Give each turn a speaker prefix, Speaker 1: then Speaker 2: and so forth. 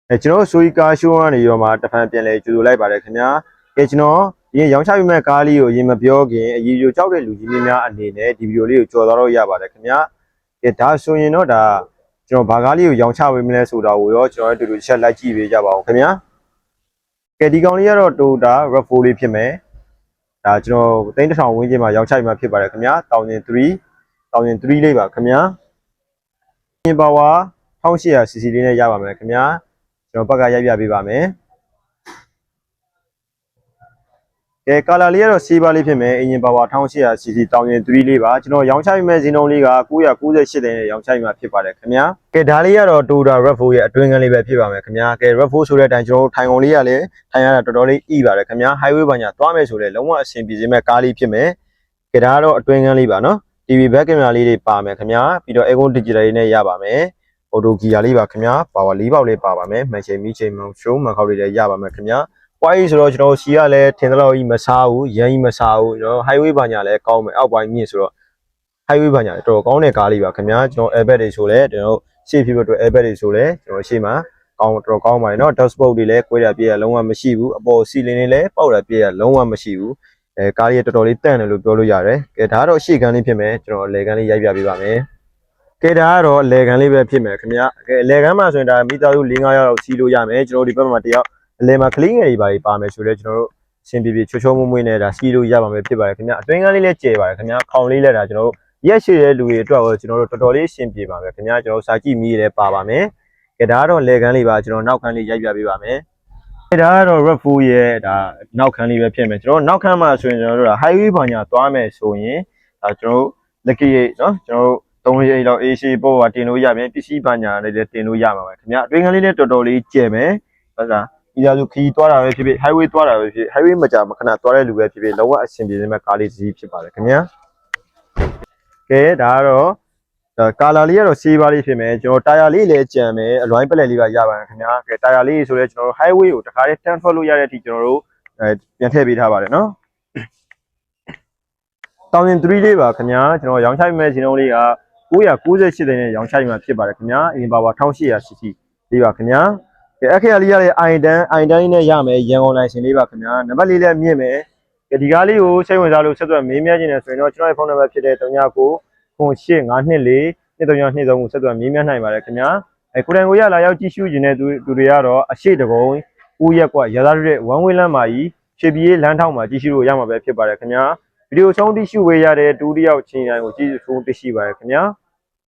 Speaker 1: ကျွန်တော်ဆိုရီကာရှိုးကနေရောမှာတဖန်ပြန်လဲကြိုဆိုလိုက်ပါတယ်ခင်ဗျာကျွန်တော်ဒီရောင်းချပြီးမဲ့ကားလေးကိုအရင်မပြောခင်အရေးကြီးကြောက်တဲ့လူကြီးများအနေနဲ့ဒီဗီဒီယိုလေးကိုကြော်သွားတော့ရပါတယ်ခင်ဗျာဒါဆိုရင်တော့ဒါကျွန်တော်ဘာကားလေးကိုရောင်းချပေးမလဲဆိုတာကိုရောကျွန်တော်တို့တူတူချက်လိုက်ကြည့်ပေးကြပါဦးခင်ဗျာဒီကောင်လေးကတော့ Toyota RAV4 လေးဖြစ်မယ်ဒါကျွန်တော်သိန်း1000ဝန်းကျင်မှာရောင်းချပြီးမှဖြစ်ပါတယ်ခင်ဗျာ1003လေးပါခင်ဗျာပြင်ပါဝါ 1800cc လေးနဲ့ရပါမယ်ခင်ဗျာကျွန်တော်ဘက်ကရိုက်ပြပေးပါမယ်ကာလာလေးကတော့ silver လေးဖြစ်မယ်အင်ဂျင်ပါဝါ 1800cc 1003လေးပါကျွန်တော်ရောင်းချပေးမဲ့ဈေးနှုန်းလေးက998သိန်းနဲ့ရောင်းချပေးမှာဖြစ်ပါတယ်ခင်ဗျာဒါလေးကတော့ Toyota RAV4 ရဲ့အတွင်းကန်းလေးပဲဖြစ်ပါမယ်ခင်ဗျာRAV4 ဆိုတဲ့အတိုင်းကျွန်တော်ထိုင်ကုန်လေးကလည်းထိုင်ရတာတော်တော်လေးဤပါတယ်ခင်ဗျာ highway ဘာညာသွားမယ်ဆိုလည်းလုံးဝအဆင်ပြေစေမဲ့ကားလေးဖြစ်မယ်ဒါကတော့အတွင်းကန်းလေးပါနော် TV back camera လေးတွေပါမယ်ခင်ဗျာပြီးတော့ Aircon digital လေးနဲ့ရပါမယ်auto gear လေးပါခင်ဗျာ power 4ပေါက်လေးပါပါမယ်မှန်ချိန်မီးချိန်မောင်ရှိုးမှန်ခေါက်လေးလည်းရပါမယ်ခင်ဗျာပွားကြီးဆိုတော့ကျွန်တော်စီကလည်းထင်သလောက်ကြီးမစားဘူးရမ်းကြီးမစားဘူးကျွန်တော် highway ဘာညာလည်းကောင်းမယ်အောက်ပိုင်းမြင့်ဆိုတော့ highway ဘာညာတော်တော်ကောင်းတဲ့ကားလေးပါခင်ဗျာကျွန်တော် airbag တွေဆိုလည်းကျွန်တော်ရှေ့ဖြစ်ဖို့အတွက် airbag တွေဆိုလည်းကျွန်တော်ရှေ့မှာတော်တော်ကောင်းပါတယ်เนาะ dust bolt တွေလည်းကွဲတာပြည့်ရလုံးဝမရှိဘူးအပေါ် ceiling တွေလည်းပေါက်တာပြည့်ရလုံးဝမရှိဘူးကားလေးတော်တော်လေးတန့်တယ်လို့ပြောလို့ရတယ်ဒါကတော့ရှေ့ကန်းလေးဖြစ်မယ်ကျွန်တော်အလယ်ကန်းလေးရိုက်ပြပေးပါမယ်ဒါကတော့အလယ်ကန်းလေးပဲဖြစ်မယ်ခင်ဗျာအလယ်ကန်းမှာဆိုရင်ဒါမိသားစု4-5ယောက်လောက်စီးလို့ရမယ်ကျွန်တော်ဒီဘက်မှာတယောက်အလယ်မှာကလေးငယ်တွေပါမယ်ဆိုတော့ကျွန်တော်တို့အဆင်ပြေပြေချိုးမွေ့နဲ့ဒါစီးလို့ရပါမယ်ဖြစ်ပါတယ်ခင်ဗျာအတွင်းကန်းလေးလည်းကျယ်ပါတယ်ခင်ဗျာခေါင်လေးလည်းဒါကျွန်တော်တို့ရက်ရှိတဲ့လူတွေအတွက်ကိုကျွန်တော်တို့တော်တော်လေးအဆင်ပြေပါမယ်ခင်ဗျာကျွန်တော်စာကြည့်မီးလည်းပါပါမယ်ဒါကတော့လယ်ကန်းလေးပါကျွန်တော်နောက်ကန်းလေးရိုက်ပြပေးပါမယ်ဒါကတော့ RAV4 ရဲ့ဒါနောက်ခန်းလေးပဲဖြစ်မယ်ကျွန်တော်နောက်ခန်းမှာဆိုရင်ကျွန်တော်တို့ highway ဘာညာသွားမယ်ဆိုရင်ဒါကျွန်တော်တို့လက်ကြီးเนาะကျွန်တော်တို့3ရက်လောက် AC ပေါ်ကတင်လို့ရမယ်ပစ္စည်းဘာညာလည်းတင်လို့ရမှာပါခင်ဗျာအတွင်းကန်းလေးလည်းတော်တော်လေးကျယ်မယ်ဟုတ်လားဒီလိုခီးသွားတာပဲဖြစ်ဖြစ် highway သွားတာပဲဖြစ် highway မကြာမခဏသွားတဲ့လူပဲဖြစ်ဖြစ်လောကအဆင်ပြေနေမဲ့ကားလေးစီးဖြစ်ပါတယ်ခင်ဗျာဒါကတော့ကာလာလေးကတော့ silver လေးဖြစ်မယ်ကျွန်တော်တာယာလေးလည်းကြံမယ်အလွိုင်းပလက်လေးပါရပါတယ်ခင်ဗျာတာယာလေးဆိုလဲကျွန်တော်တို့ highway ကိုတခါလေးတန်းထွက်လို့ရတဲ့အထိကျွန်တော်တို့ပြန်ထည့်ပေးထားပါတယ်နော်1003လေးပါခင်ဗျာကျွန်တော်ရောင်းချပေးမဲ့ဈေးနှုန်းလေးက998သိန်းနဲ့ရောင်းချပေးမှာဖြစ်ပါတယ်ခင်ဗျာအင်ပါဝါ 1800cc လေးပါခင်ဗျာအခရာလေးရတဲ့ i10 လေးနဲ့ရမယ်ရန်ကုန်လိုင်စင်လေးပါခင်ဗျာနံပါတ်လေးလည်းမြင့်မယ်ဒီကားလေးကိုစိတ်ဝင်စားလို့ဆက်သွယ်မေးမြန်းခြင်းနဲ့ဆိုရင်တော့ကျွန်တော်ရဲ့ဖုန်းနံပါတ်ဖြစ်တဲ့3995242323ကိုဆက်သွယ်မေးမြန်းနိုင်ပါတယ်ခင်ဗျာကိုတိုင်ကိုရလာရောက်ကြည့်ရှုခြင်းတဲ့သူတွေကတော့အရှိတကုံဦးရက်ကွာရသားတဲ့ one way လမ်းမှာကြီးရှေ့ပြေးလမ်းထောက်မှာကြည့်ရှုလို့ရမှာပဲဖြစ်ပါတယ်ခင်ဗျာဗီဒီယိုဆုံးကြည့်ရှုဝေးရတဲ့တူတယောက်ချင်းတိုင်းကိုကြည့်ရှုသိရှိပါတယ်ခင်ဗျာ